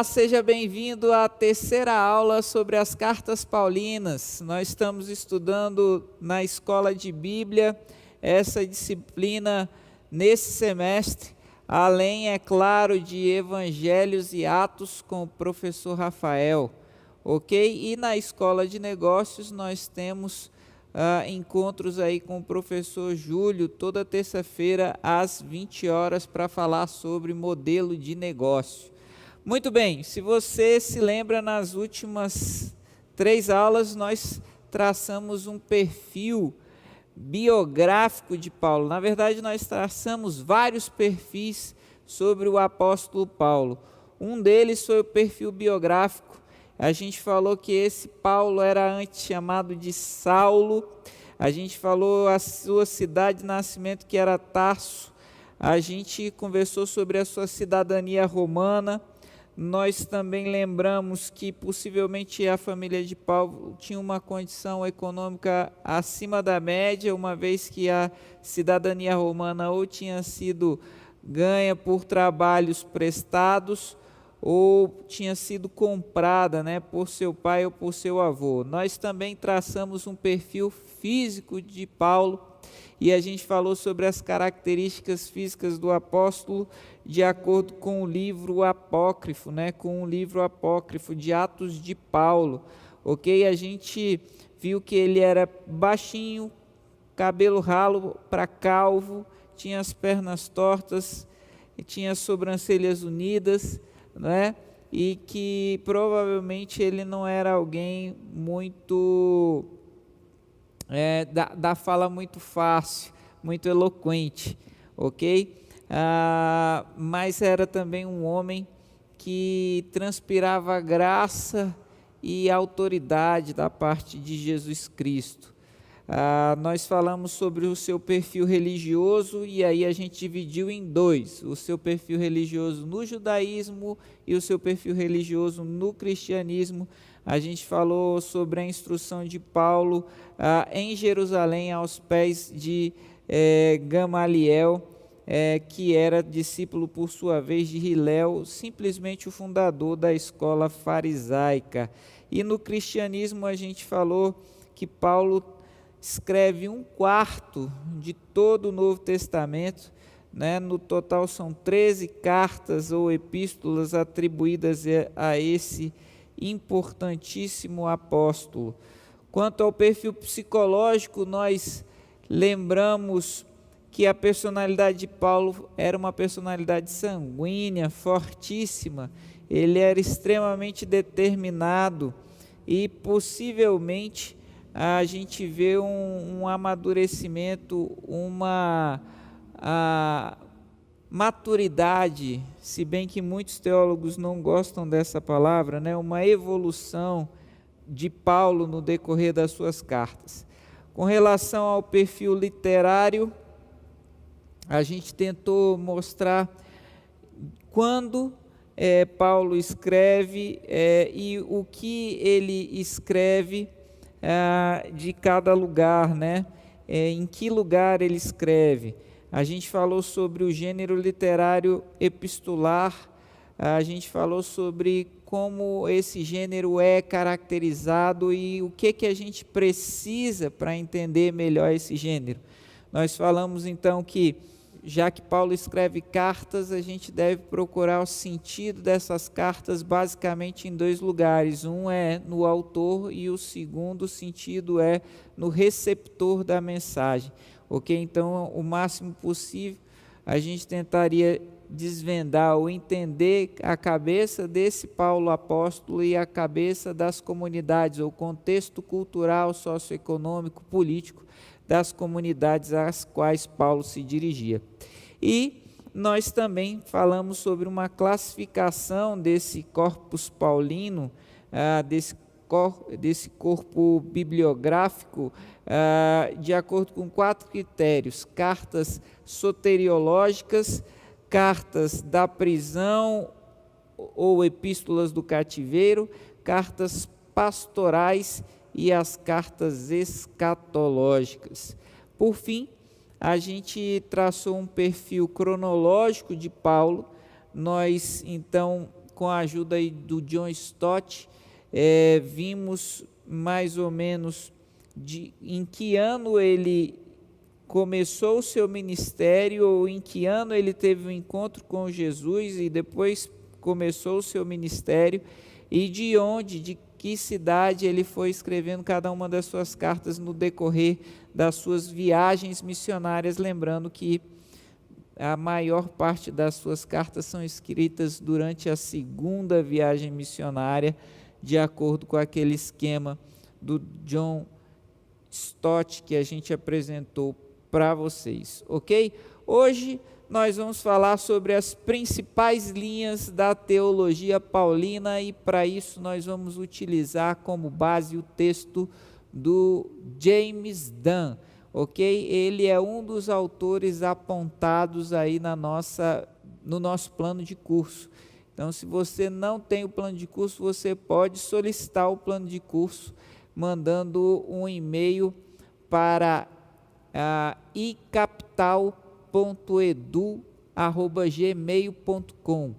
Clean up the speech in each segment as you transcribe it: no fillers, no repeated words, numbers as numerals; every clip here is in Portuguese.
Olá, seja bem-vindo à terceira aula sobre as cartas paulinas. Nós estamos estudando na Escola de Bíblia essa disciplina nesse semestre, além, é claro, de Evangelhos e Atos com o professor Rafael, ok? E na Escola de Negócios nós temos encontros aí com o professor Júlio toda terça-feira às 20 horas para falar sobre modelo de negócio. Muito bem, se você se lembra, nas últimas 3 aulas nós traçamos um perfil biográfico de Paulo. Na verdade, nós traçamos vários perfis sobre o apóstolo Paulo. Um deles foi o perfil biográfico. A gente falou que esse Paulo era antes chamado de Saulo. A gente falou a sua cidade de nascimento, que era Tarso. A gente conversou sobre a sua cidadania romana. Nós também lembramos que possivelmente a família de Paulo tinha uma condição econômica acima da média, uma vez que a cidadania romana ou tinha sido ganha por trabalhos prestados ou tinha sido comprada, por seu pai ou por seu avô. Nós também traçamos um perfil físico de Paulo e a gente falou sobre as características físicas do apóstolo de acordo com o livro apócrifo, com o livro apócrifo de Atos de Paulo, ok? A gente viu que ele era baixinho, cabelo ralo para calvo, tinha as pernas tortas, tinha as sobrancelhas unidas, e que provavelmente ele não era alguém muito da fala muito fácil, muito eloquente, ok? Mas era também um homem que transpirava graça e autoridade da parte de Jesus Cristo. Nós falamos sobre o seu perfil religioso e aí a gente dividiu em dois: o seu perfil religioso no judaísmo e o seu perfil religioso no cristianismo. A gente falou sobre a instrução de Paulo em Jerusalém aos pés de Gamaliel, que era discípulo por sua vez de Hilel, simplesmente o fundador da escola farisaica. E no cristianismo a gente falou que Paulo escreve 1/4 de todo o Novo Testamento, no total são 13 cartas ou epístolas atribuídas a esse importantíssimo apóstolo. Quanto ao perfil psicológico, nós lembramos que a personalidade de Paulo era uma personalidade sanguínea, fortíssima. Ele era extremamente determinado e possivelmente a gente vê um amadurecimento, uma maturidade, se bem que muitos teólogos não gostam dessa palavra, uma evolução de Paulo no decorrer das suas cartas. Com relação ao perfil literário, a gente tentou mostrar quando Paulo escreve e o que ele escreve de cada lugar, em que lugar ele escreve. A gente falou sobre o gênero literário epistolar, a gente falou sobre como esse gênero é caracterizado e o que a gente precisa para entender melhor esse gênero. Nós falamos então que, já que Paulo escreve cartas, a gente deve procurar o sentido dessas cartas basicamente em 2 lugares. Um é no autor e o segundo sentido é no receptor da mensagem. Ok? Então, o máximo possível, a gente tentaria desvendar ou entender a cabeça desse Paulo apóstolo e a cabeça das comunidades, ou contexto cultural, socioeconômico, político das comunidades às quais Paulo se dirigia. E nós também falamos sobre uma classificação desse corpus paulino, desse corpo bibliográfico, de acordo com 4 critérios: cartas soteriológicas, cartas da prisão ou epístolas do cativeiro, cartas pastorais e as cartas escatológicas. Por fim, a gente traçou um perfil cronológico de Paulo. Nós, então, com a ajuda aí do John Stott, vimos mais ou menos em que ano ele começou o seu ministério, ou em que ano ele teve um encontro com Jesus e depois começou o seu ministério, e de que cidade ele foi escrevendo cada uma das suas cartas no decorrer das suas viagens missionárias, lembrando que a maior parte das suas cartas são escritas durante a segunda viagem missionária, de acordo com aquele esquema do John Stott que a gente apresentou para vocês, ok? Hoje nós vamos falar sobre as principais linhas da teologia paulina, e para isso nós vamos utilizar como base o texto do James Dunn, ok? Ele é um dos autores apontados aí no nosso plano de curso. Então, se você não tem o plano de curso, você pode solicitar o plano de curso mandando um e-mail para icapital.edu@gmail.com,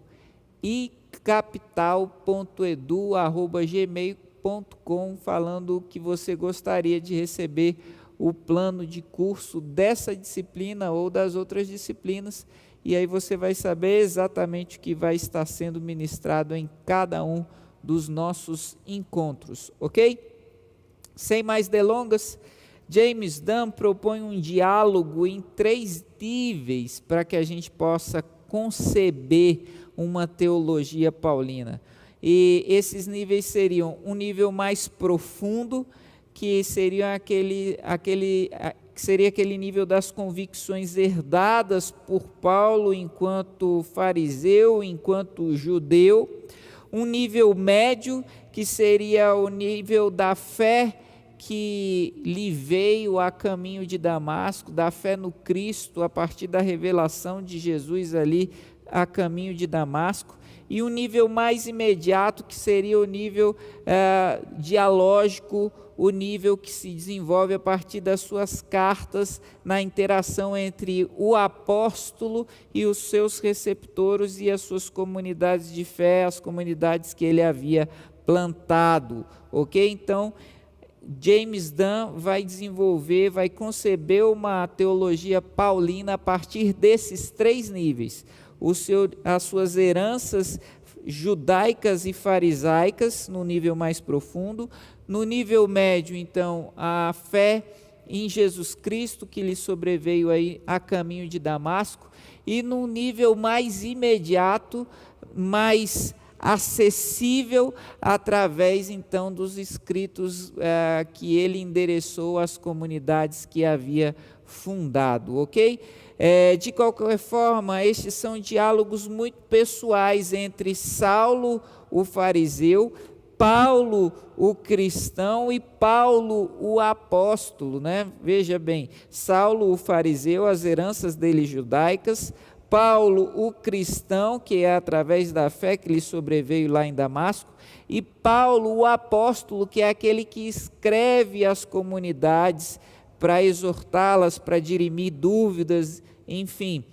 icapital.edu@gmail.com, falando que você gostaria de receber o plano de curso dessa disciplina ou das outras disciplinas, e aí você vai saber exatamente o que vai estar sendo ministrado em cada um dos nossos encontros, ok? Sem mais delongas, James Dunn propõe um diálogo em 3 níveis para que a gente possa conceber uma teologia paulina. E esses níveis seriam um nível mais profundo, que seria aquele nível das convicções herdadas por Paulo enquanto fariseu, enquanto judeu. Um nível médio, que seria o nível da fé que lhe veio a caminho de Damasco, da fé no Cristo, a partir da revelação de Jesus ali a caminho de Damasco. E um nível mais imediato, que seria o nível dialógico, o nível que se desenvolve a partir das suas cartas, na interação entre o apóstolo e os seus receptores e as suas comunidades de fé, as comunidades que ele havia plantado, ok? Então, James Dunn vai conceber uma teologia paulina a partir desses 3 níveis. As suas heranças judaicas e farisaicas, no nível mais profundo. No nível médio, então, a fé em Jesus Cristo, que lhe sobreveio aí a caminho de Damasco. E no nível mais imediato, mais acessível, através então dos escritos que ele endereçou às comunidades que havia fundado, ok? De qualquer forma, estes são diálogos muito pessoais entre Saulo, o fariseu, Paulo, o cristão, e Paulo, o apóstolo, né? Veja bem, Saulo, o fariseu, as heranças dele judaicas, Paulo, o cristão, que é através da fé que lhe sobreveio lá em Damasco, e Paulo, o apóstolo, que é aquele que escreve às comunidades para exortá-las, para dirimir dúvidas, enfim.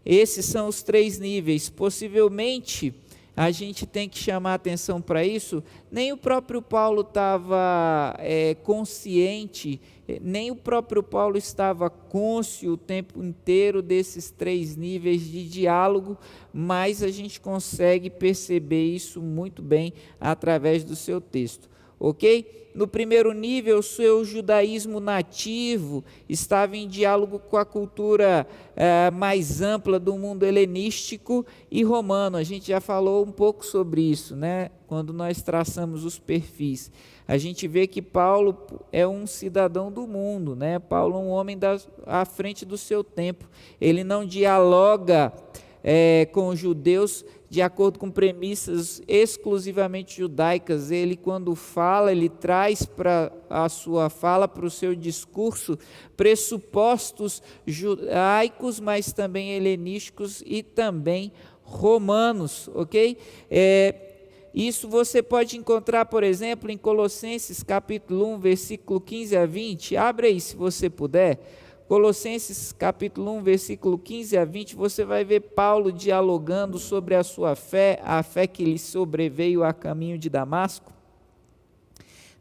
Esses são os 3 níveis. Possivelmente, a gente tem que chamar atenção para isso, nem o próprio Paulo estava consciente, nem o próprio Paulo estava cônscio o tempo inteiro desses 3 níveis de diálogo, mas a gente consegue perceber isso muito bem através do seu texto, ok? No primeiro nível, o seu judaísmo nativo estava em diálogo com a cultura mais ampla do mundo helenístico e romano. A gente já falou um pouco sobre isso, né? Quando nós traçamos os perfis. A gente vê que Paulo é um cidadão do mundo, né? Paulo é um homem à frente do seu tempo. Ele não dialoga com os judeus de acordo com premissas exclusivamente judaicas. Ele, quando fala, ele traz para a sua fala, para o seu discurso, pressupostos judaicos, mas também helenísticos e também romanos, ok? Isso você pode encontrar, por exemplo, em Colossenses capítulo 1, versículo 15 a 20. Abre aí, se você puder. Colossenses capítulo 1, versículo 15 a 20, você vai ver Paulo dialogando sobre a sua fé, a fé que lhe sobreveio a caminho de Damasco.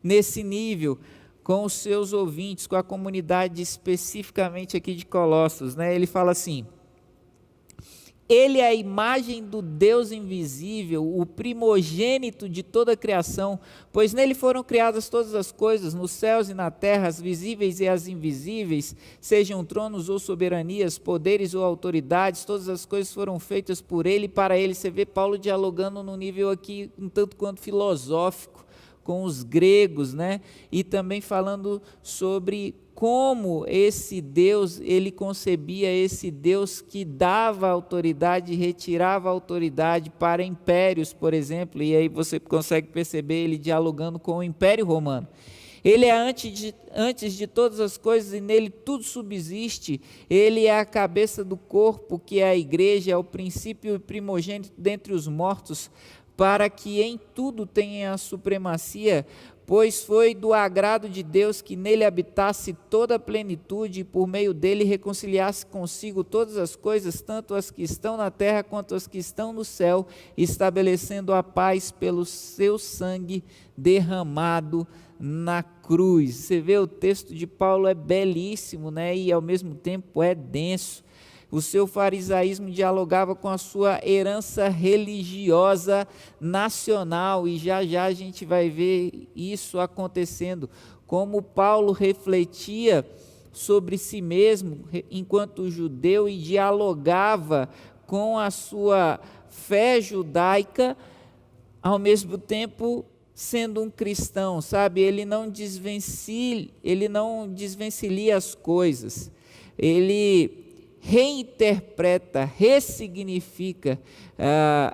Nesse nível, com os seus ouvintes, com a comunidade especificamente aqui de Colossos, né? Ele fala assim: Ele é a imagem do Deus invisível, o primogênito de toda a criação, pois nele foram criadas todas as coisas, nos céus e na terra, as visíveis e as invisíveis, sejam tronos ou soberanias, poderes ou autoridades, todas as coisas foram feitas por ele e para ele. Você vê Paulo dialogando no nível aqui um tanto quanto filosófico com os gregos, né? E também falando sobre como esse Deus, ele concebia esse Deus que dava autoridade e retirava autoridade para impérios, por exemplo, e aí você consegue perceber ele dialogando com o Império Romano. Ele é antes de todas as coisas e nele tudo subsiste. Ele é a cabeça do corpo, que é a igreja, é o princípio e primogênito dentre os mortos, para que em tudo tenha a supremacia, pois foi do agrado de Deus que nele habitasse toda a plenitude e por meio dele reconciliasse consigo todas as coisas, tanto as que estão na terra quanto as que estão no céu, estabelecendo a paz pelo seu sangue derramado na cruz. Você vê, o texto de Paulo é belíssimo, né? E ao mesmo tempo é denso. O seu farisaísmo dialogava com a sua herança religiosa nacional, e já já a gente vai ver isso acontecendo, como Paulo refletia sobre si mesmo enquanto judeu e dialogava com a sua fé judaica, ao mesmo tempo sendo um cristão, sabe? Ele não desvencilha as coisas, ele reinterpreta, ressignifica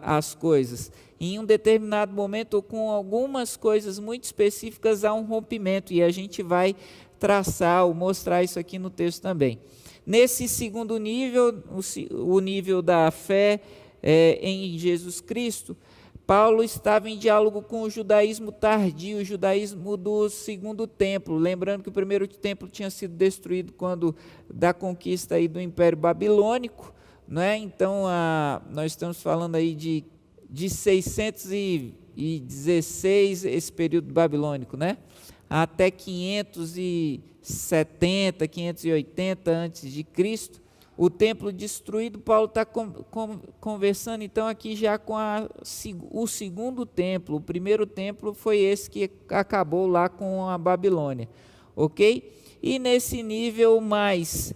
as coisas. Em um determinado momento, ou com algumas coisas muito específicas, há um rompimento, e a gente vai traçar ou mostrar isso aqui no texto também. Nesse segundo nível, o nível da fé em Jesus Cristo, Paulo estava em diálogo com o judaísmo tardio, o judaísmo do segundo templo, lembrando que o primeiro templo tinha sido destruído quando da conquista aí do Império Babilônico, né? Então nós estamos falando aí de 616, esse período babilônico, né? Até 570, 580 antes de Cristo. O templo destruído. Paulo está conversando então aqui já com o segundo templo. O primeiro templo foi esse que acabou lá com a Babilônia, ok? E nesse nível mais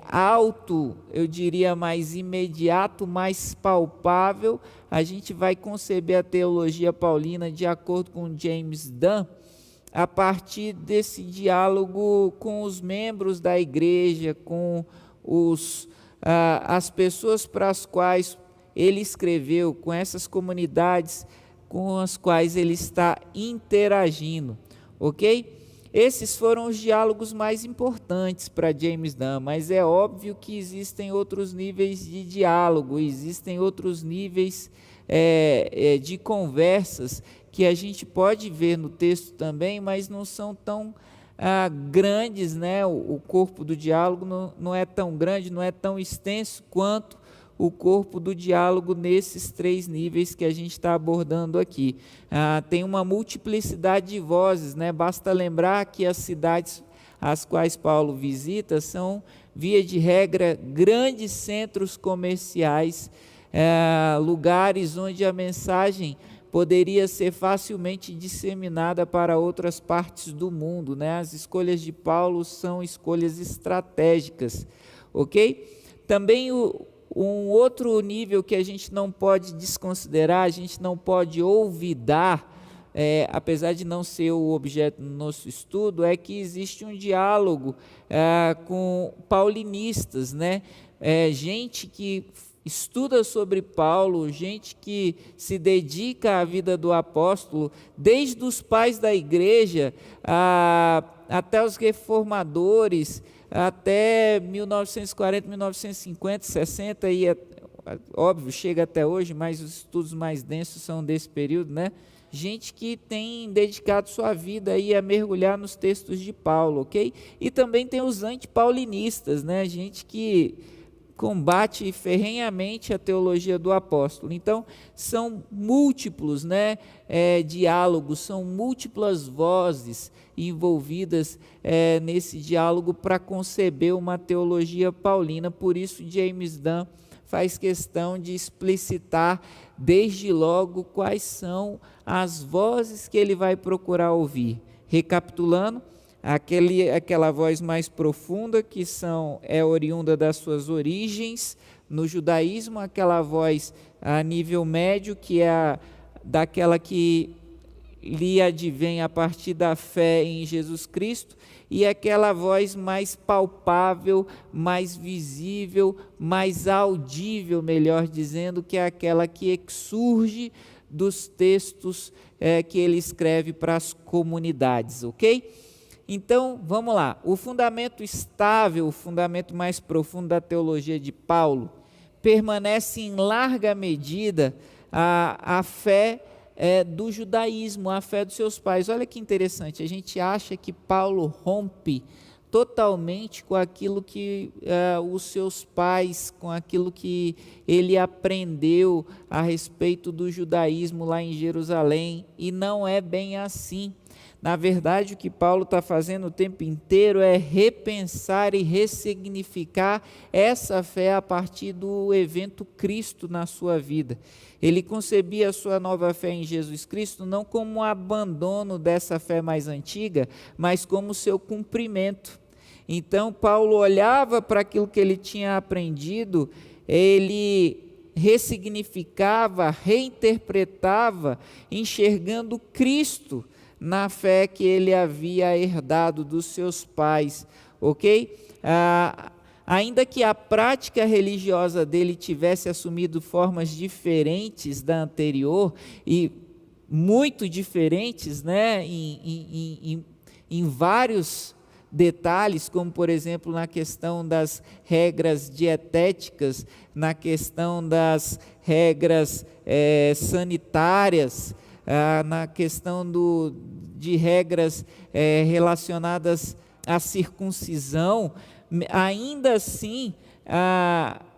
alto, eu diria mais imediato, mais palpável, a gente vai conceber a teologia paulina de acordo com James Dunn, a partir desse diálogo com os membros da igreja, com as pessoas para as quais ele escreveu, com essas comunidades com as quais ele está interagindo, ok? Esses foram os diálogos mais importantes para James Dunn, mas é óbvio que existem outros níveis de diálogo, existem outros níveis de conversas que a gente pode ver no texto também, mas não são tão grandes, né? O corpo do diálogo não é tão grande, não é tão extenso quanto o corpo do diálogo nesses três níveis que a gente está abordando aqui. Tem uma multiplicidade de vozes, né? Basta lembrar que as cidades as quais Paulo visita são, via de regra, grandes centros comerciais, lugares onde a mensagem poderia ser facilmente disseminada para outras partes do mundo, né? As escolhas de Paulo são escolhas estratégicas, ok? Também um outro nível que a gente não pode desconsiderar, a gente não pode olvidar, apesar de não ser o objeto do nosso estudo, é que existe um diálogo com paulinistas, né? Gente que estuda sobre Paulo, gente que se dedica à vida do apóstolo, desde os pais da igreja até os reformadores, até 1940, 1950, 60, e óbvio, chega até hoje, mas os estudos mais densos são desse período, né? gente que tem dedicado sua vida aí a mergulhar nos textos de Paulo, ok? E também tem os antipaulinistas, né? Gente que combate ferrenhamente a teologia do apóstolo. Então, são múltiplos, né, diálogos, são múltiplas vozes envolvidas nesse diálogo para conceber uma teologia paulina. Por isso, James Dunn faz questão de explicitar desde logo quais são as vozes que ele vai procurar ouvir. Recapitulando, aquela voz mais profunda que é oriunda das suas origens no judaísmo, aquela voz a nível médio que é daquela que lhe advém a partir da fé em Jesus Cristo, e aquela voz mais palpável, mais visível, mais audível, melhor dizendo, que é aquela que surge dos textos que ele escreve para as comunidades, ok? Então, vamos lá. O fundamento estável, o fundamento mais profundo da teologia de Paulo, permanece em larga medida a fé do judaísmo, a fé dos seus pais. Olha que interessante, a gente acha que Paulo rompe totalmente com aquilo que os seus pais, com aquilo que ele aprendeu a respeito do judaísmo lá em Jerusalém, e não é bem assim. Na verdade, o que Paulo está fazendo o tempo inteiro é repensar e ressignificar essa fé a partir do evento Cristo na sua vida. Ele concebia a sua nova fé em Jesus Cristo não como um abandono dessa fé mais antiga, mas como seu cumprimento. Então, Paulo olhava para aquilo que ele tinha aprendido, ele ressignificava, reinterpretava, enxergando Cristo na fé que ele havia herdado dos seus pais, ok? Ainda que a prática religiosa dele tivesse assumido formas diferentes da anterior, e muito diferentes, né, em vários detalhes, como por exemplo na questão das regras dietéticas, na questão das regras sanitárias, na questão de regras relacionadas à circuncisão, ainda assim,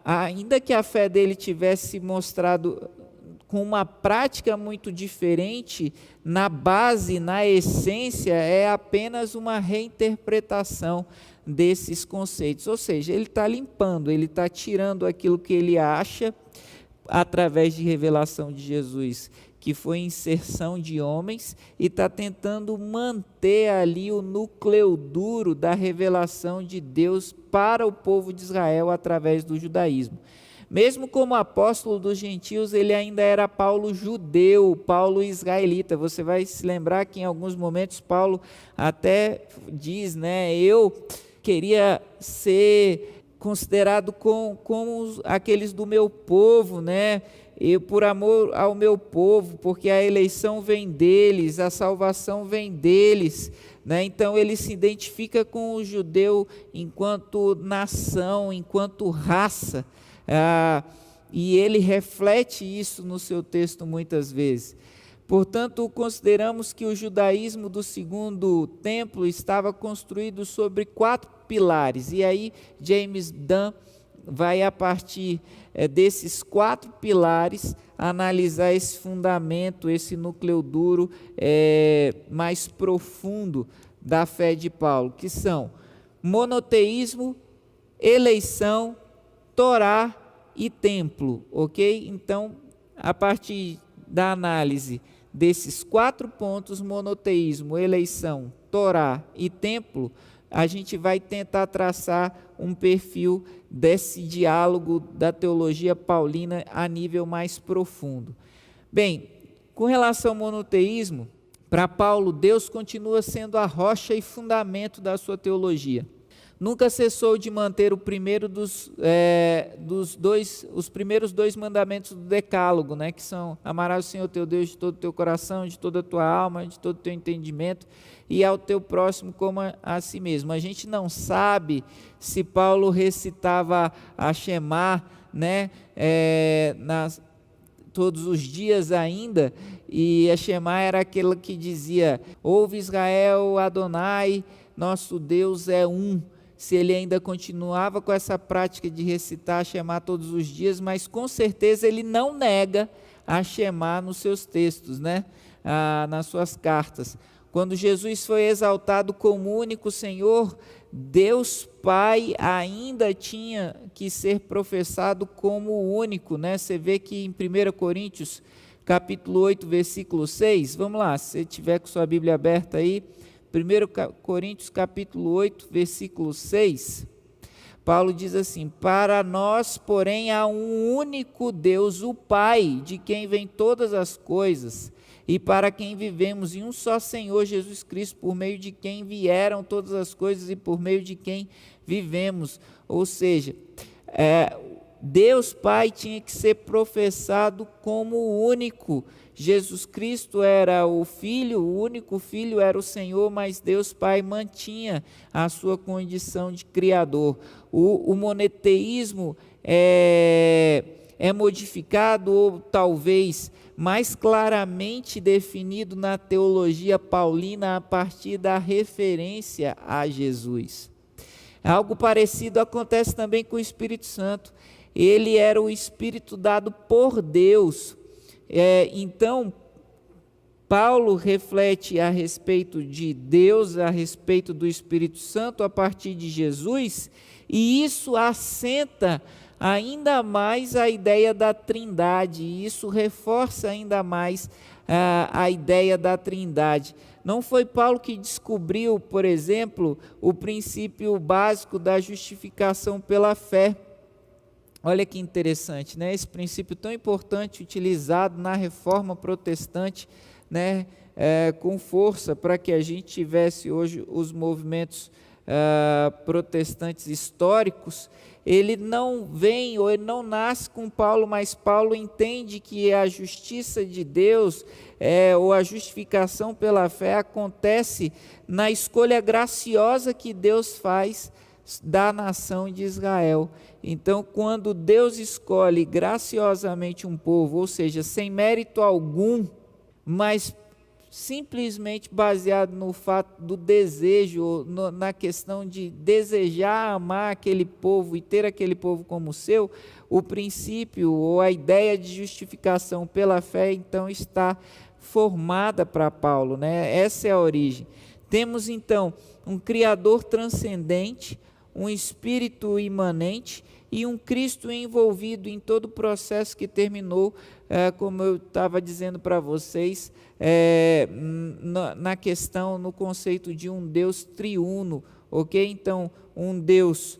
ainda que a fé dele tivesse mostrado com uma prática muito diferente, na base, na essência, é apenas uma reinterpretação desses conceitos. Ou seja, ele está limpando, ele está tirando aquilo que ele acha, através de revelação de Jesus, que foi inserção de homens, e está tentando manter ali o núcleo duro da revelação de Deus para o povo de Israel através do judaísmo. Mesmo como apóstolo dos gentios, ele ainda era Paulo judeu, Paulo israelita. Você vai se lembrar que em alguns momentos Paulo até diz, né, eu queria ser considerado como aqueles do meu povo, né? Eu, por amor ao meu povo, porque a eleição vem deles, a salvação vem deles, né? Então ele se identifica com o judeu enquanto nação, enquanto raça, e ele reflete isso no seu texto muitas vezes. Portanto, consideramos que o judaísmo do segundo templo estava construído sobre 4 pilares, e aí James Dunn vai, a partir desses 4 pilares, analisar esse fundamento, esse núcleo duro mais profundo da fé de Paulo, que são monoteísmo, eleição, Torá e templo, ok? Então, a partir da análise desses 4 pontos, monoteísmo, eleição, Torá e templo, a gente vai tentar traçar um perfil desse diálogo da teologia paulina a nível mais profundo. Bem, com relação ao monoteísmo, para Paulo, Deus continua sendo a rocha e fundamento da sua teologia. Nunca cessou de manter o primeiro os primeiros 2 mandamentos do decálogo, né, que são: amarás o Senhor teu Deus de todo o teu coração, de toda a tua alma, de todo o teu entendimento, e ao teu próximo como a si mesmo. A gente não sabe se Paulo recitava a Shema, né, todos os dias ainda, e a Shema era aquela que dizia: ouve Israel, Adonai, nosso Deus é um. Se ele ainda continuava com essa prática de recitar a Shema todos os dias, mas com certeza ele não nega a Shema nos seus textos, né? Nas suas cartas. Quando Jesus foi exaltado como único Senhor, Deus Pai ainda tinha que ser professado como único, né? Você vê que em 1 Coríntios, capítulo 8, versículo 6, vamos lá, se você tiver com sua Bíblia aberta aí, 1 Coríntios, capítulo 8, versículo 6, Paulo diz assim: para nós, porém, há um único Deus, o Pai, de quem vêm todas as coisas, e para quem vivemos, e um só Senhor Jesus Cristo, por meio de quem vieram todas as coisas e por meio de quem vivemos. Ou seja, Deus Pai tinha que ser professado como único. Jesus Cristo era o Filho, o único Filho era o Senhor, mas Deus Pai mantinha a sua condição de Criador. O monoteísmo é modificado, ou talvez mais claramente definido na teologia paulina a partir da referência a Jesus. Algo parecido acontece também com o Espírito Santo. Ele era o Espírito dado por Deus. Então, Paulo reflete a respeito de Deus, a respeito do Espírito Santo a partir de Jesus, e isso assenta ainda mais a ideia da Trindade, e isso reforça ainda mais a ideia da Trindade. Não foi Paulo que descobriu, por exemplo, o princípio básico da justificação pela fé. Olha que interessante, né? Esse princípio tão importante utilizado na Reforma Protestante, né? Com força para que a gente tivesse hoje os movimentos protestantes históricos. Ele não vem, ou ele não nasce com Paulo, mas Paulo entende que a justiça de Deus, ou a justificação pela fé, acontece na escolha graciosa que Deus faz da nação de Israel. Então, quando Deus escolhe graciosamente um povo, ou seja, sem mérito algum, mas simplesmente baseado no fato do desejo, na questão de desejar amar aquele povo e ter aquele povo como seu, o princípio ou a ideia de justificação pela fé, então, está formada para Paulo, né? Essa é a origem. Temos, então, um Criador transcendente, um Espírito imanente e um Cristo envolvido em todo o processo que terminou, como eu estava dizendo para vocês, na questão, no conceito de um Deus triuno, ok? Então, um Deus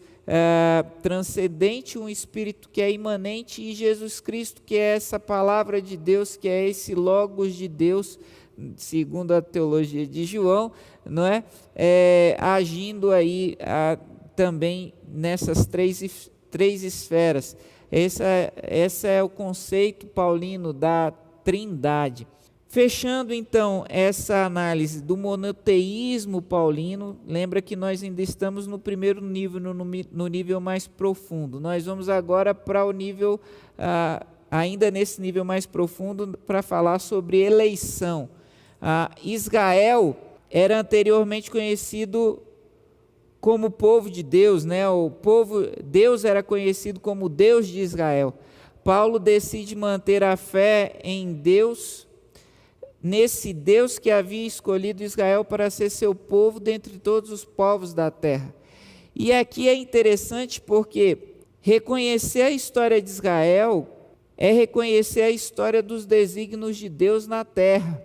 transcendente, um Espírito que é imanente, e Jesus Cristo, que é essa palavra de Deus, que é esse Logos de Deus, segundo a teologia de João, não é? Agindo aí também nessas três esferas. Esse é o conceito paulino da Trindade. Fechando então essa análise do monoteísmo paulino, lembra que nós ainda estamos no primeiro nível, no nível mais profundo. Nós vamos agora para o nível, ainda nesse nível mais profundo, para falar sobre eleição. Israel era anteriormente conhecido como povo de Deus, né? Deus era conhecido como Deus de Israel. Paulo decide manter a fé em Deus, nesse Deus que havia escolhido Israel para ser seu povo dentre todos os povos da terra. E aqui é interessante porque reconhecer a história de Israel é reconhecer a história dos desígnios de Deus na terra.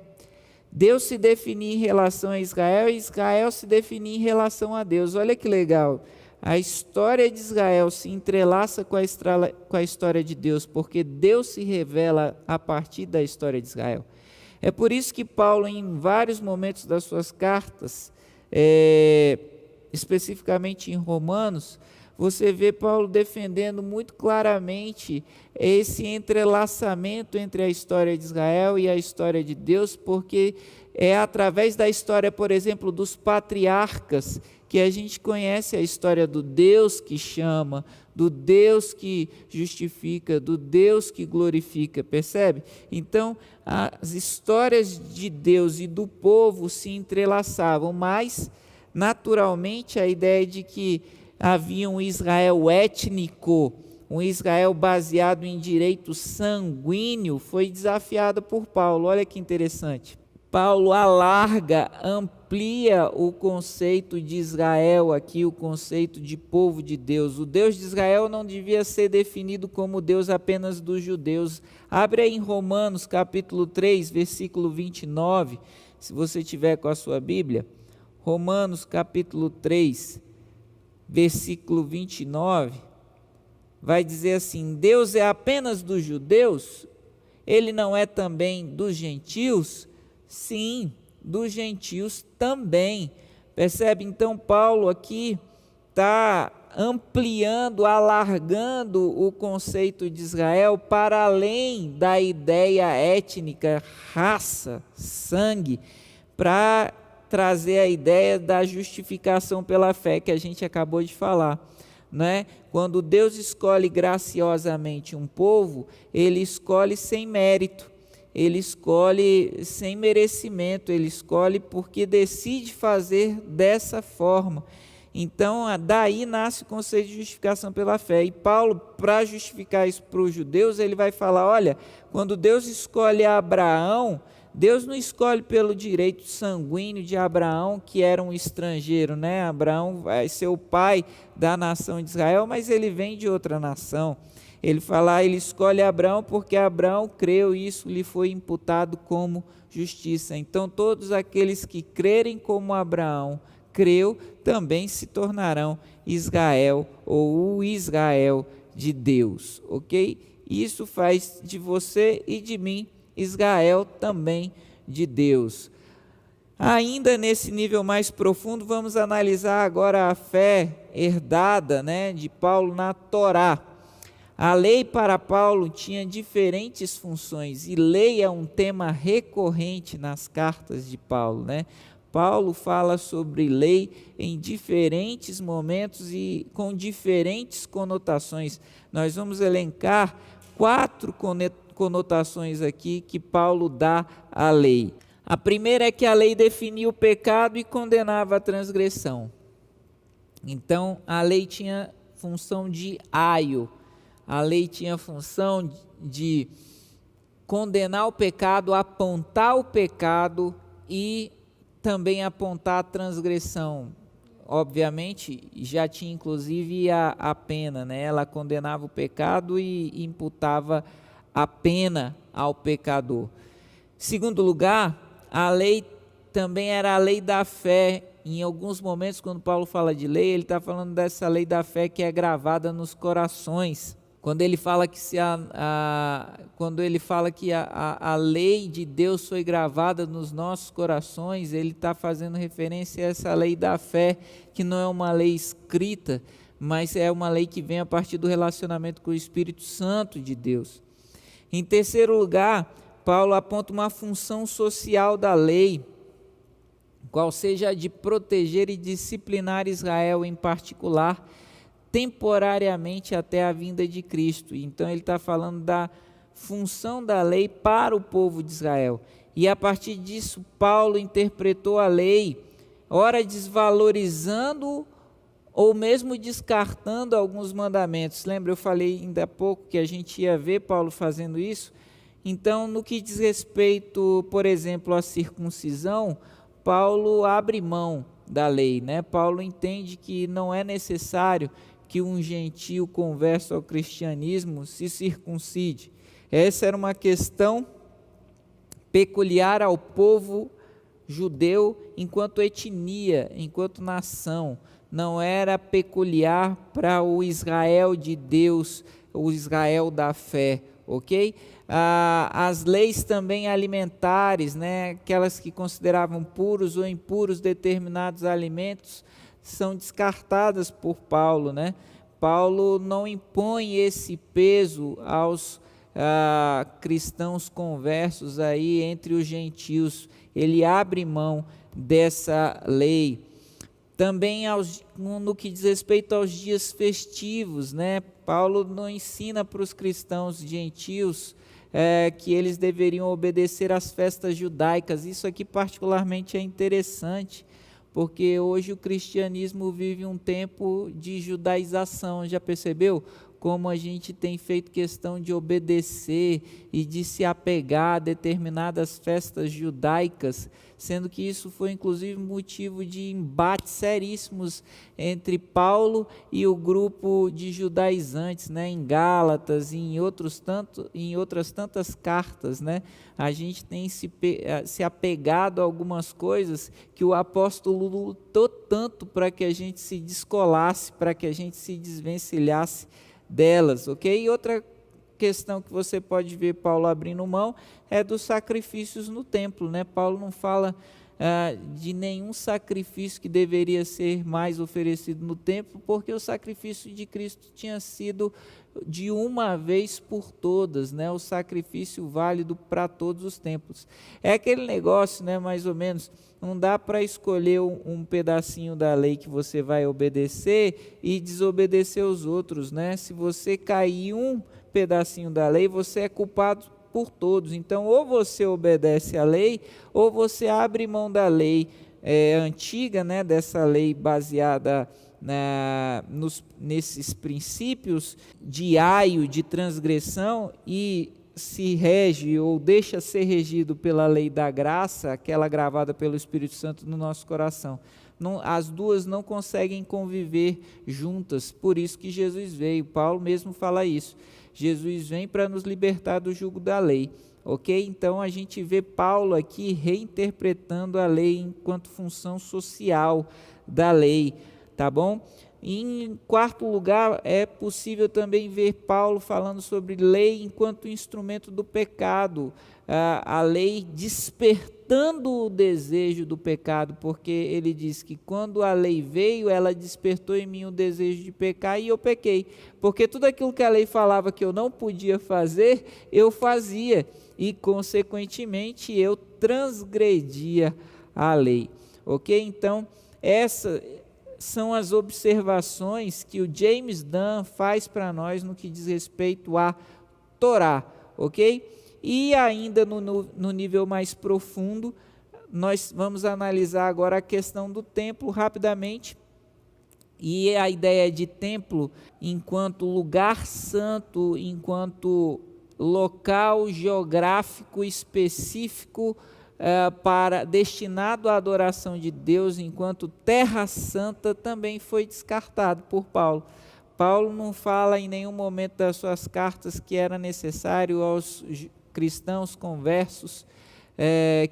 Deus se definia em relação a Israel e Israel se definia em relação a Deus. Olha que legal. A história de Israel se entrelaça com a história de Deus, porque Deus se revela a partir da história de Israel. É por isso que Paulo, em vários momentos das suas cartas, especificamente em Romanos, você vê Paulo defendendo muito claramente esse entrelaçamento entre a história de Israel e a história de Deus, porque é através da história, por exemplo, dos patriarcas, que a gente conhece a história do Deus que chama, do Deus que justifica, do Deus que glorifica, percebe? Então, as histórias de Deus e do povo se entrelaçavam, mas, naturalmente, a ideia de que havia um Israel étnico, um Israel baseado em direito sanguíneo, foi desafiada por Paulo. Olha que interessante. Paulo alarga, amplia o conceito de Israel aqui, o conceito de povo de Deus. O Deus de Israel não devia ser definido como Deus apenas dos judeus. Abre aí em Romanos capítulo 3, versículo 29, se você tiver com a sua Bíblia. Romanos capítulo 3, versículo 29, vai dizer assim: Deus é apenas dos judeus? Ele não é também dos gentios? Sim, dos gentios também. Percebe? Então Paulo aqui está ampliando, alargando o conceito de Israel para além da ideia étnica, raça, sangue, para trazer a ideia da justificação pela fé que a gente acabou de falar, né? Quando Deus escolhe graciosamente um povo, Ele escolhe sem mérito, Ele escolhe sem merecimento, Ele escolhe porque decide fazer dessa forma. Então, daí nasce o conceito de justificação pela fé. E Paulo, para justificar isso para os judeus, ele vai falar: olha, quando Deus escolhe Abraão, Deus não escolhe pelo direito sanguíneo de Abraão, que era um estrangeiro, né? Abraão vai ser o pai da nação de Israel, mas ele vem de outra nação. Ele fala, ele escolhe Abraão porque Abraão creu e isso lhe foi imputado como justiça. Então, todos aqueles que crerem como Abraão creu, também se tornarão Israel, ou o Israel de Deus, ok? Isso faz de você e de mim Israel também de Deus. Ainda nesse nível mais profundo, vamos analisar agora a fé herdada, né, de Paulo na Torá. A lei para Paulo tinha diferentes funções, e lei é um tema recorrente nas cartas de Paulo, né? Paulo fala sobre lei em diferentes momentos e com diferentes conotações. Nós vamos elencar 4 conotações aqui que Paulo dá à lei. A primeira é que a lei definia o pecado e condenava a transgressão. Então, a lei tinha função de aio, a lei tinha função de condenar o pecado, apontar o pecado e também apontar a transgressão. Obviamente, já tinha inclusive a pena, né? Ela condenava o pecado e imputava a pena ao pecador. Segundo lugar, a lei também era a lei da fé. Em alguns momentos, quando Paulo fala de lei, ele está falando dessa lei da fé que é gravada nos corações. Quando ele fala que, a lei de Deus foi gravada nos nossos corações, ele está fazendo referência a essa lei da fé, que não é uma lei escrita, mas é uma lei que vem a partir do relacionamento com o Espírito Santo de Deus. Em terceiro lugar, Paulo aponta uma função social da lei, qual seja a de proteger e disciplinar Israel em particular, temporariamente até a vinda de Cristo. Então ele está falando da função da lei para o povo de Israel. E a partir disso, Paulo interpretou a lei, ora desvalorizando ou mesmo descartando alguns mandamentos. Lembra, eu falei ainda há pouco que a gente ia ver Paulo fazendo isso? Então, no que diz respeito, por exemplo, à circuncisão, Paulo abre mão da lei, né? Paulo entende que não é necessário que um gentio converso ao cristianismo se circuncide. Essa era uma questão peculiar ao povo judeu enquanto etnia, enquanto nação. Não era peculiar para o Israel de Deus, o Israel da fé, ok? As leis também alimentares, né? Aquelas que consideravam puros ou impuros determinados alimentos, são descartadas por Paulo, né? Paulo não impõe esse peso aos cristãos conversos aí entre os gentios. Ele abre mão dessa lei. Também no que diz respeito aos dias festivos, né? Paulo não ensina para os cristãos gentios que eles deveriam obedecer às festas judaicas. Isso aqui particularmente é interessante, porque hoje o cristianismo vive um tempo de judaização. Já percebeu como a gente tem feito questão de obedecer e de se apegar a determinadas festas judaicas, sendo que isso foi inclusive motivo de embates seríssimos entre Paulo e o grupo de judaizantes, né, em Gálatas e em outras tantas cartas, né? A gente tem se apegado a algumas coisas que o apóstolo lutou tanto para que a gente se descolasse, para que a gente se desvencilhasse delas, ok? E outra questão que você pode ver Paulo abrindo mão é dos sacrifícios no templo, né? Paulo não fala de nenhum sacrifício que deveria ser mais oferecido no templo, porque o sacrifício de Cristo tinha sido de uma vez por todas, né? O sacrifício válido para todos os templos. É aquele negócio, né? Mais ou menos, não dá para escolher um pedacinho da lei que você vai obedecer e desobedecer os outros, né? Se você cair um pedacinho da lei, você é culpado por todos. Então, ou você obedece à lei, ou você abre mão da lei antiga, né? Dessa lei baseada nesses princípios de aio, de transgressão, e se rege ou deixa ser regido pela lei da graça, aquela gravada pelo Espírito Santo no nosso coração. As duas não conseguem conviver juntas, por isso que Jesus veio. Paulo mesmo fala isso. Jesus vem para nos libertar do jugo da lei, ok? Então a gente vê Paulo aqui reinterpretando a lei enquanto função social da lei, tá bom? Em quarto lugar, é possível também ver Paulo falando sobre lei enquanto instrumento do pecado, a lei despertando o desejo do pecado, porque ele diz que quando a lei veio, ela despertou em mim o desejo de pecar e eu pequei, porque tudo aquilo que a lei falava que eu não podia fazer, eu fazia e consequentemente eu transgredia a lei, ok? Então, essa são as observações que o James Dunn faz para nós no que diz respeito à Torá, ok? E ainda no nível mais profundo, nós vamos analisar agora a questão do templo rapidamente, e a ideia de templo enquanto lugar santo, enquanto local geográfico específico, destinado à adoração de Deus enquanto terra santa, também foi descartado por Paulo. Paulo não fala em nenhum momento das suas cartas que era necessário aos cristãos conversos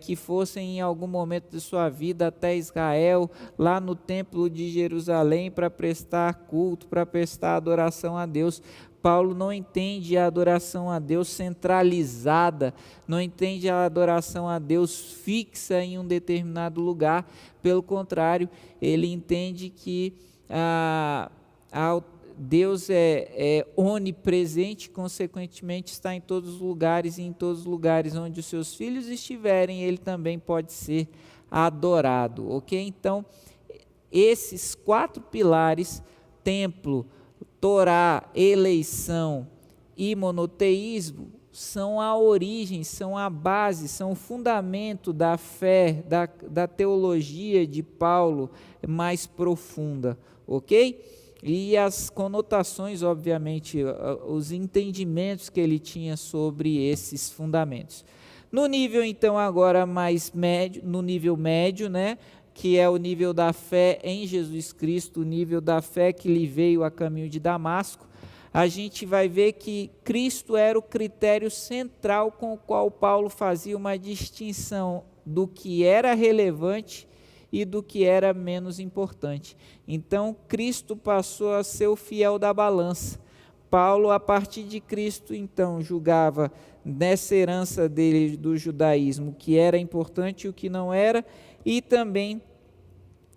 que fossem em algum momento de sua vida até Israel, lá no templo de Jerusalém, para prestar culto, para prestar adoração a Deus. Paulo não entende a adoração a Deus centralizada, não entende a adoração a Deus fixa em um determinado lugar. Pelo contrário, ele entende que Deus é onipresente, consequentemente está em todos os lugares, e em todos os lugares onde os seus filhos estiverem, ele também pode ser adorado, ok? Então, esses 4 pilares, templo, Torá, eleição e monoteísmo, são a origem, são a base, são o fundamento da fé, da teologia de Paulo mais profunda, ok? E as conotações, obviamente, os entendimentos que ele tinha sobre esses fundamentos. No nível, então, agora mais médio, no nível médio, né? Que é o nível da fé em Jesus Cristo, o nível da fé que lhe veio a caminho de Damasco, a gente vai ver que Cristo era o critério central com o qual Paulo fazia uma distinção do que era relevante e do que era menos importante. Então, Cristo passou a ser o fiel da balança. Paulo, a partir de Cristo, então, julgava nessa herança dele do judaísmo o que era importante e o que não era, e também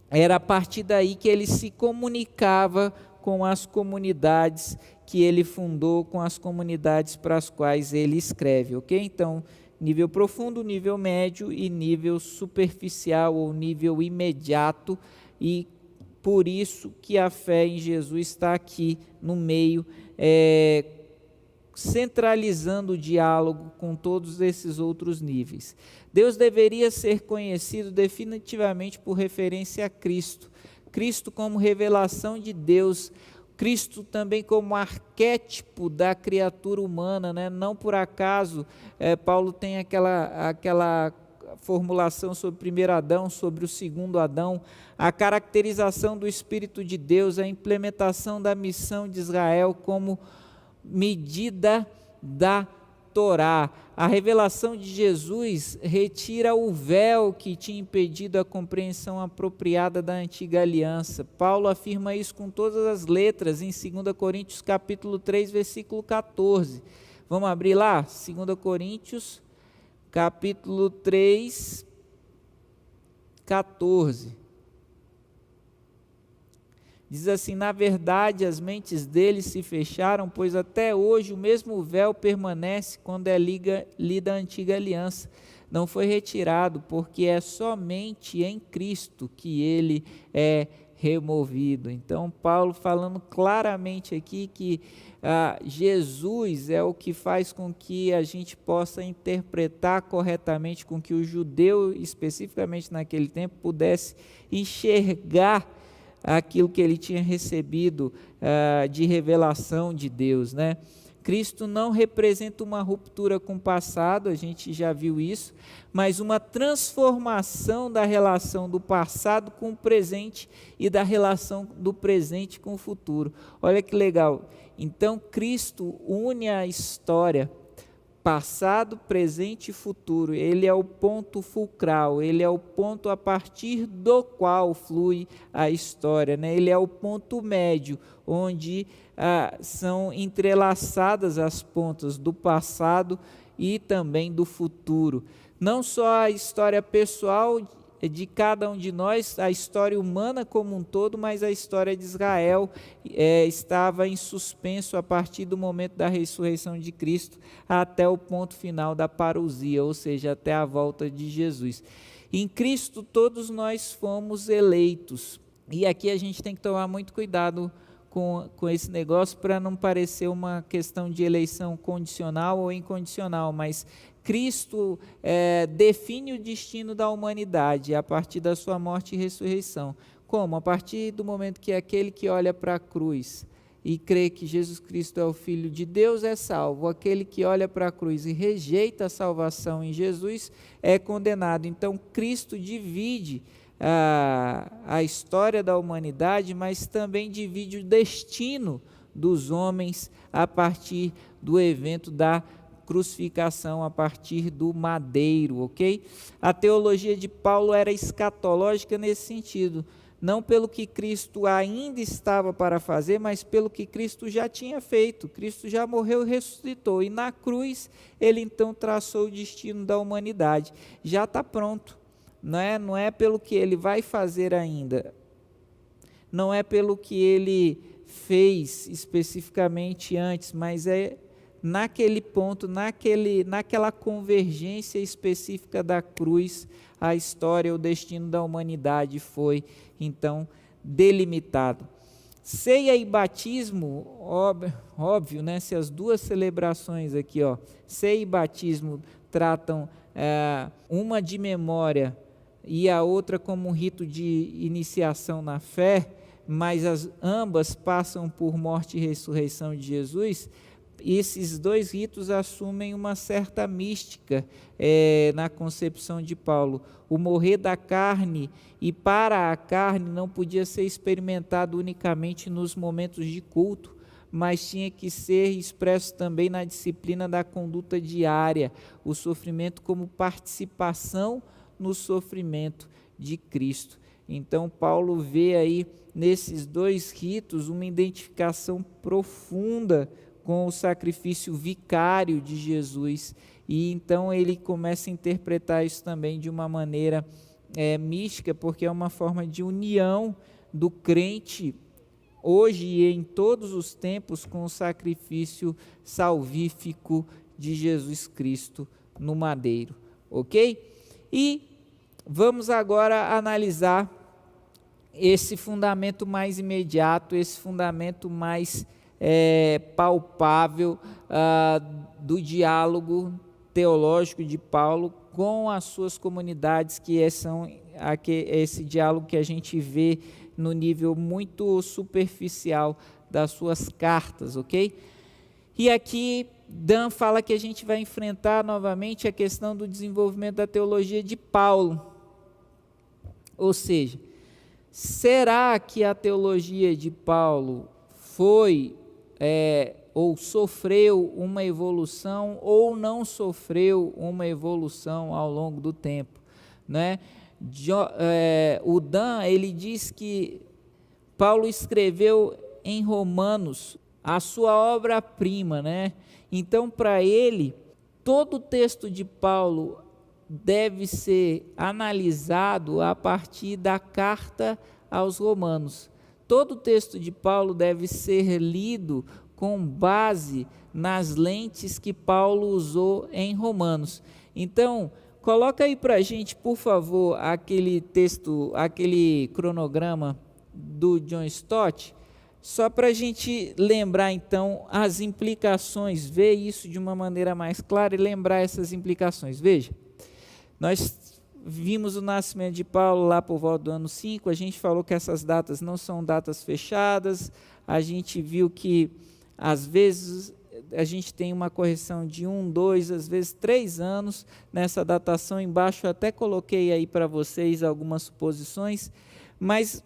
era a partir daí que ele se comunicava com as comunidades que ele fundou, com as comunidades para as quais ele escreve, ok? Então, nível profundo, nível médio e nível superficial ou nível imediato, e por isso que a fé em Jesus está aqui no meio, centralizando o diálogo com todos esses outros níveis. Deus deveria ser conhecido definitivamente por referência a Cristo. Cristo como revelação de Deus, Cristo também como arquétipo da criatura humana, né? Não por acaso Paulo tem aquela formulação sobre o primeiro Adão, sobre o segundo Adão, a caracterização do Espírito de Deus, a implementação da missão de Israel como medida da Torá. A revelação de Jesus retira o véu que tinha impedido a compreensão apropriada da antiga aliança. Paulo afirma isso com todas as letras em 2 Coríntios capítulo 3, versículo 14. Vamos abrir lá? 2 Coríntios capítulo 3, 14. Diz assim: na verdade as mentes deles se fecharam, pois até hoje o mesmo véu permanece quando é lida a antiga aliança. Não foi retirado, porque é somente em Cristo que ele é removido. Então Paulo falando claramente aqui que Jesus é o que faz com que a gente possa interpretar corretamente, com que o judeu, especificamente naquele tempo, pudesse enxergar aquilo que ele tinha recebido de revelação de Deus, né? Cristo não representa uma ruptura com o passado, a gente já viu isso, mas uma transformação da relação do passado com o presente e da relação do presente com o futuro. Olha que legal. Então Cristo une a história, passado, presente e futuro. Ele é o ponto fulcral, ele é o ponto a partir do qual flui a história, né? Ele é o ponto médio, onde são entrelaçadas as pontas do passado e também do futuro. Não só a história pessoal de cada um de nós, a história humana como um todo, mas a história de Israel estava em suspenso a partir do momento da ressurreição de Cristo até o ponto final da parousia, ou seja, até a volta de Jesus. Em Cristo todos nós fomos eleitos, e aqui a gente tem que tomar muito cuidado com esse negócio para não parecer uma questão de eleição condicional ou incondicional, mas Cristo define o destino da humanidade a partir da sua morte e ressurreição. Como? A partir do momento que aquele que olha para a cruz e crê que Jesus Cristo é o Filho de Deus é salvo. Aquele que olha para a cruz e rejeita a salvação em Jesus é condenado. Então Cristo divide a história da humanidade, mas também divide o destino dos homens a partir do evento da crucificação, a partir do madeiro, ok? A teologia de Paulo era escatológica nesse sentido, não pelo que Cristo ainda estava para fazer, mas pelo que Cristo já tinha feito. Cristo já morreu e ressuscitou, e na cruz ele então traçou o destino da humanidade. Já está pronto. Não é pelo que ele vai fazer ainda, não é pelo que ele fez especificamente antes, mas é naquele ponto, naquela convergência específica da cruz, a história, o destino da humanidade foi então delimitado. Ceia e batismo, óbvio, né? Se as duas celebrações aqui, ceia e batismo tratam uma de memória e a outra como um rito de iniciação na fé, mas ambas passam por morte e ressurreição de Jesus, esses dois ritos assumem uma certa mística na concepção de Paulo. O morrer da carne e para a carne não podia ser experimentado unicamente nos momentos de culto, mas tinha que ser expresso também na disciplina da conduta diária, o sofrimento como participação no sofrimento de Cristo. Então Paulo vê aí nesses dois ritos uma identificação profunda com o sacrifício vicário de Jesus, e então ele começa a interpretar isso também de uma maneira mística, porque é uma forma de união do crente hoje e em todos os tempos, com o sacrifício salvífico de Jesus Cristo no madeiro, ok? E vamos agora analisar esse fundamento mais imediato, esse fundamento mais palpável do diálogo teológico de Paulo com as suas comunidades, que são esse diálogo que a gente vê no nível muito superficial das suas cartas, ok? E aqui Dan fala que a gente vai enfrentar novamente a questão do desenvolvimento da teologia de Paulo. Ou seja, será que a teologia de Paulo foi ou sofreu uma evolução ou não sofreu uma evolução ao longo do tempo, né? O Dan, ele diz que Paulo escreveu em Romanos a sua obra-prima, né? Então, para ele, todo o texto de Paulo deve ser analisado a partir da carta aos Romanos. Todo o texto de Paulo deve ser lido com base nas lentes que Paulo usou em Romanos. Então, coloca aí para a gente, por favor, aquele texto, aquele cronograma do John Stott, só para a gente lembrar, então, as implicações, ver isso de uma maneira mais clara e lembrar essas implicações. Veja, nós vimos o nascimento de Paulo lá por volta do ano 5, a gente falou que essas datas não são datas fechadas, a gente viu que, às vezes, a gente tem uma correção de 1, 2, às vezes 3 anos nessa datação. Embaixo eu até coloquei aí para vocês algumas suposições, mas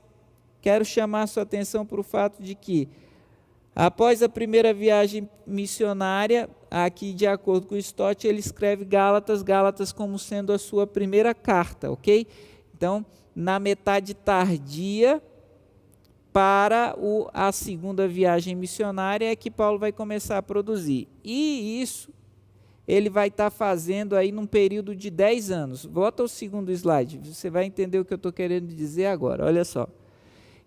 quero chamar a sua atenção para o fato de que, após a primeira viagem missionária, aqui de acordo com o Stott, ele escreve Gálatas como sendo a sua primeira carta, ok? Então, na metade tardia, para a segunda viagem missionária, é que Paulo vai começar a produzir. E isso ele vai estar fazendo aí num período de 10 anos. Volta ao segundo slide, você vai entender o que eu estou querendo dizer agora, olha só.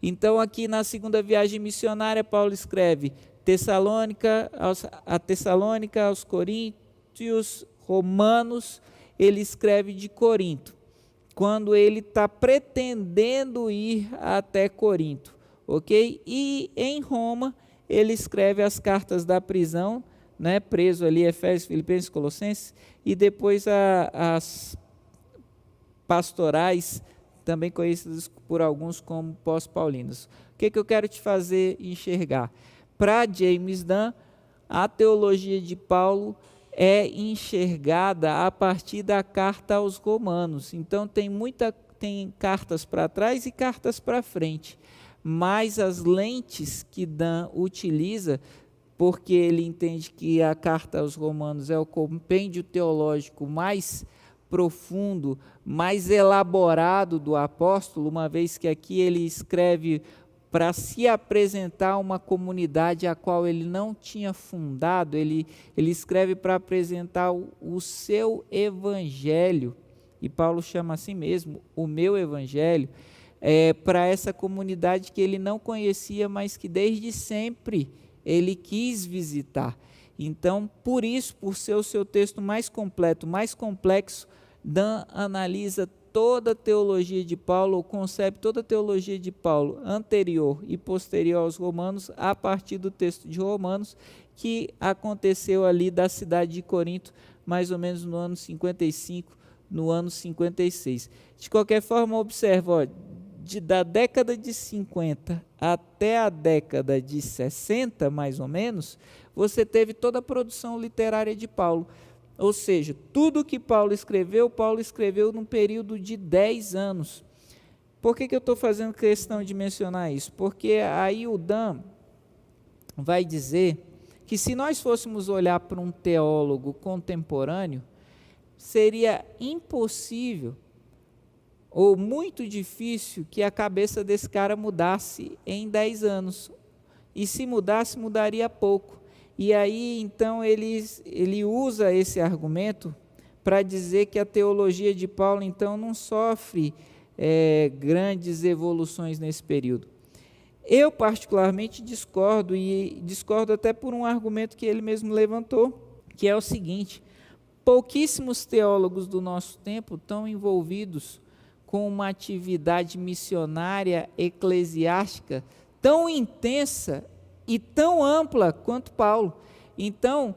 Então, aqui na segunda viagem missionária, Paulo escreve a Tessalônica, aos Coríntios, Romanos, ele escreve de Corinto, quando ele está pretendendo ir até Corinto, ok? E em Roma, ele escreve as cartas da prisão, né, preso ali, Efésios, Filipenses, Colossenses, e depois as pastorais, também conhecidas por alguns como pós-paulinas. O que eu quero te fazer enxergar? Para James Dunn, a teologia de Paulo é enxergada a partir da carta aos Romanos. Então, tem cartas para trás e cartas para frente, mas as lentes que Dunn utiliza, porque ele entende que a carta aos Romanos é o compêndio teológico mais profundo, mais elaborado do apóstolo, uma vez que aqui ele escreve para se apresentar a uma comunidade a qual ele não tinha fundado, ele escreve para apresentar o seu evangelho, e Paulo chama assim mesmo, o meu evangelho, para essa comunidade que ele não conhecia, mas que desde sempre ele quis visitar. Então, por isso, por ser o seu texto mais completo, mais complexo, Dan analisa toda a teologia de Paulo, ou concebe toda a teologia de Paulo anterior e posterior aos Romanos, a partir do texto de Romanos, que aconteceu ali da cidade de Corinto, mais ou menos no ano 55, no ano 56. De qualquer forma, observa, da década de 50 até a década de 60, mais ou menos, você teve toda a produção literária de Paulo. Ou seja, tudo que Paulo escreveu num período de 10 anos. Por que eu estou fazendo questão de mencionar isso? Porque aí o Dan vai dizer que se nós fôssemos olhar para um teólogo contemporâneo, seria impossível ou muito difícil que a cabeça desse cara mudasse em 10 anos. E se mudasse, mudaria pouco. E aí, então, ele usa esse argumento para dizer que a teologia de Paulo, então, não sofre grandes evoluções nesse período. Eu particularmente discordo, e discordo até por um argumento que ele mesmo levantou, que é o seguinte: pouquíssimos teólogos do nosso tempo estão envolvidos com uma atividade missionária eclesiástica tão intensa e tão ampla quanto Paulo. Então,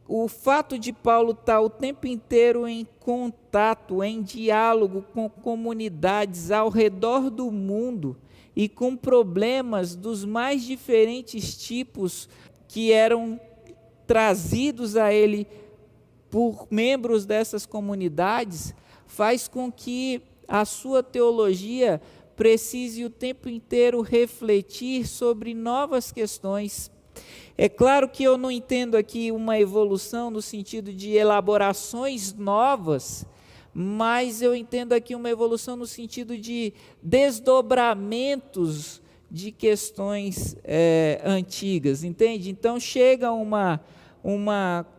o fato de Paulo estar o tempo inteiro em contato, em diálogo com comunidades ao redor do mundo e com problemas dos mais diferentes tipos que eram trazidos a ele por membros dessas comunidades, faz com que a sua teologia precise o tempo inteiro refletir sobre novas questões. É claro que eu não entendo aqui uma evolução no sentido de elaborações novas, mas eu entendo aqui uma evolução no sentido de desdobramentos de questões antigas, entende? Então chega uma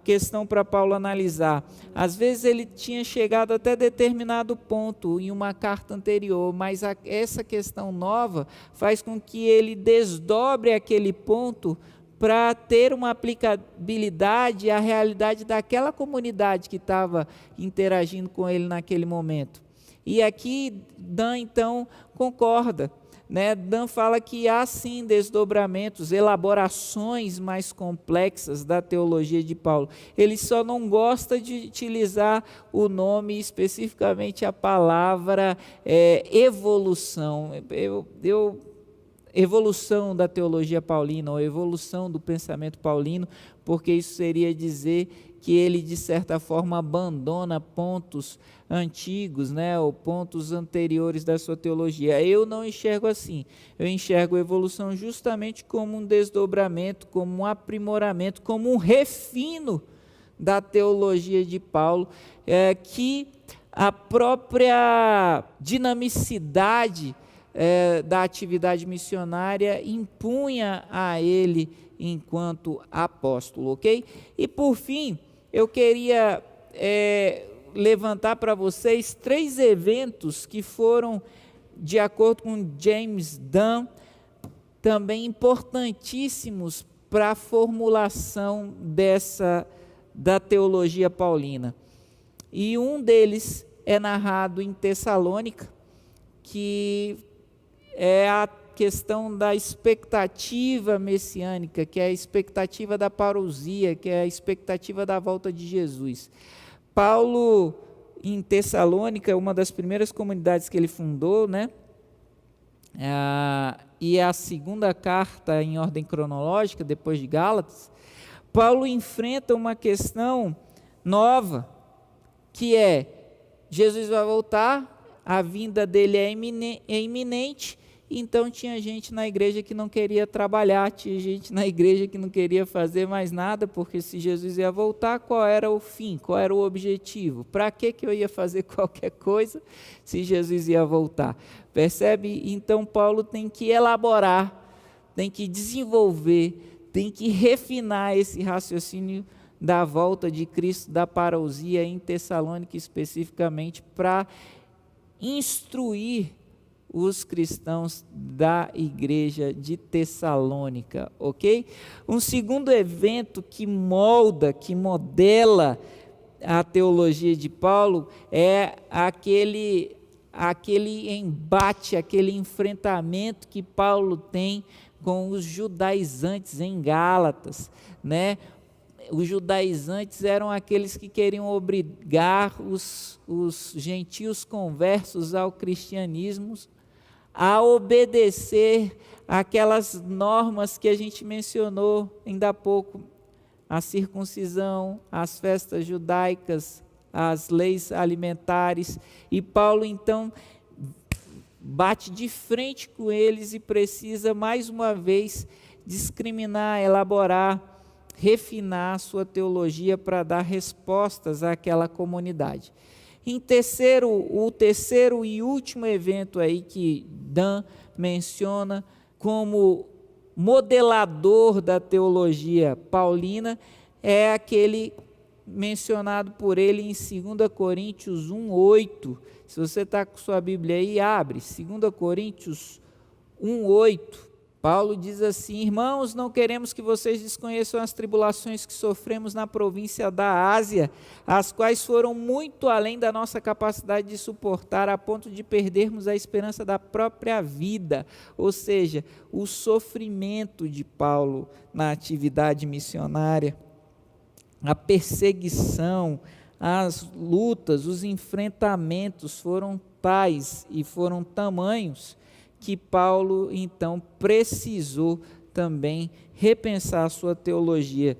questão para Paulo analisar. Às vezes ele tinha chegado até determinado ponto em uma carta anterior, mas essa questão nova faz com que ele desdobre aquele ponto para ter uma aplicabilidade à realidade daquela comunidade que estava interagindo com ele naquele momento. E aqui Dan então concorda, né? Dan fala que há sim desdobramentos, elaborações mais complexas da teologia de Paulo. Ele só não gosta de utilizar o nome, especificamente a palavra evolução. Evolução da teologia paulina, ou evolução do pensamento paulino, porque isso seria dizer que ele, de certa forma, abandona pontos antigos, né, ou pontos anteriores da sua teologia. Eu não enxergo assim. Eu enxergo a evolução justamente como um desdobramento, como um aprimoramento, como um refino da teologia de Paulo, que a própria dinamicidade da atividade missionária impunha a ele enquanto apóstolo, ok? E por fim, eu queria levantar para vocês 3 eventos que foram, de acordo com James Dunn, também importantíssimos para a formulação da teologia paulina. E um deles é narrado em Tessalônica, que é a questão da expectativa messiânica, que é a expectativa da parousia, que é a expectativa da volta de Jesus. Paulo, em Tessalônica, uma das primeiras comunidades que ele fundou, né? E é a segunda carta em ordem cronológica, depois de Gálatas. Paulo enfrenta uma questão nova, que é: Jesus vai voltar, a vinda dele é iminente. Então tinha gente na igreja que não queria trabalhar, tinha gente na igreja que não queria fazer mais nada, porque se Jesus ia voltar, qual era o fim, qual era o objetivo? Para que eu ia fazer qualquer coisa se Jesus ia voltar? Percebe? Então Paulo tem que elaborar, tem que desenvolver, tem que refinar esse raciocínio da volta de Cristo, da parousia em Tessalônica especificamente, para instruir os cristãos da igreja de Tessalônica, ok? Um segundo evento que modela a teologia de Paulo é aquele embate, aquele enfrentamento que Paulo tem com os judaizantes em Gálatas, né? Os judaizantes eram aqueles que queriam obrigar os gentios conversos ao cristianismo a obedecer aquelas normas que a gente mencionou ainda há pouco: a circuncisão, as festas judaicas, as leis alimentares. E Paulo então bate de frente com eles e precisa mais uma vez discriminar, elaborar, refinar a sua teologia para dar respostas àquela comunidade. O terceiro e último evento aí que Dan menciona como modelador da teologia paulina é aquele mencionado por ele em 2 Coríntios 1:8. Se você está com sua Bíblia aí, abre 2 Coríntios 1:8. Paulo diz assim: irmãos, não queremos que vocês desconheçam as tribulações que sofremos na província da Ásia, as quais foram muito além da nossa capacidade de suportar, a ponto de perdermos a esperança da própria vida. Ou seja, o sofrimento de Paulo na atividade missionária, a perseguição, as lutas, os enfrentamentos foram tais e foram tamanhos que Paulo, então, precisou também repensar a sua teologia.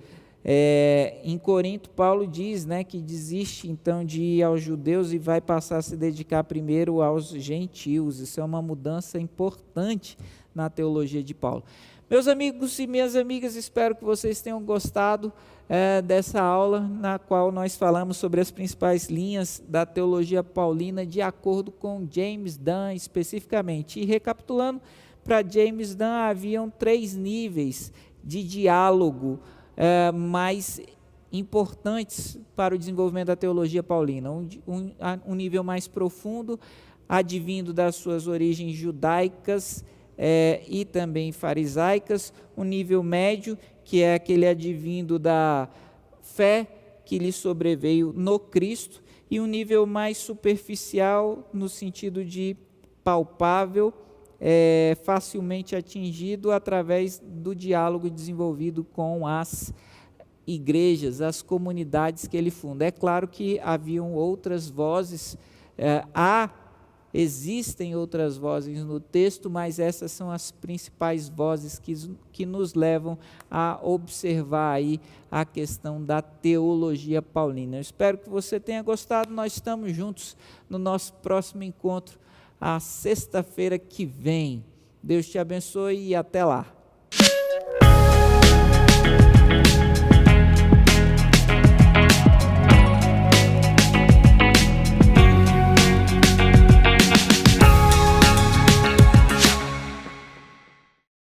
Em Corinto, Paulo diz, que desiste, então, de ir aos judeus e vai passar a se dedicar primeiro aos gentios. Isso é uma mudança importante na teologia de Paulo. Meus amigos e minhas amigas, espero que vocês tenham gostado dessa aula, na qual nós falamos sobre as principais linhas da teologia paulina, de acordo com James Dunn especificamente. E recapitulando, para James Dunn haviam 3 níveis de diálogo mais importantes para o desenvolvimento da teologia paulina. Um nível mais profundo, advindo das suas origens judaicas e também farisaicas, um nível médio, que é aquele advindo da fé que lhe sobreveio no Cristo, e um nível mais superficial, no sentido de palpável, facilmente atingido através do diálogo desenvolvido com as igrejas, as comunidades que ele funda. É claro que haviam outras vozes, existem outras vozes no texto, mas essas são as principais vozes que nos levam a observar aí a questão da teologia paulina. Eu espero que você tenha gostado. Nós estamos juntos no nosso próximo encontro, a sexta-feira que vem. Deus te abençoe e até lá.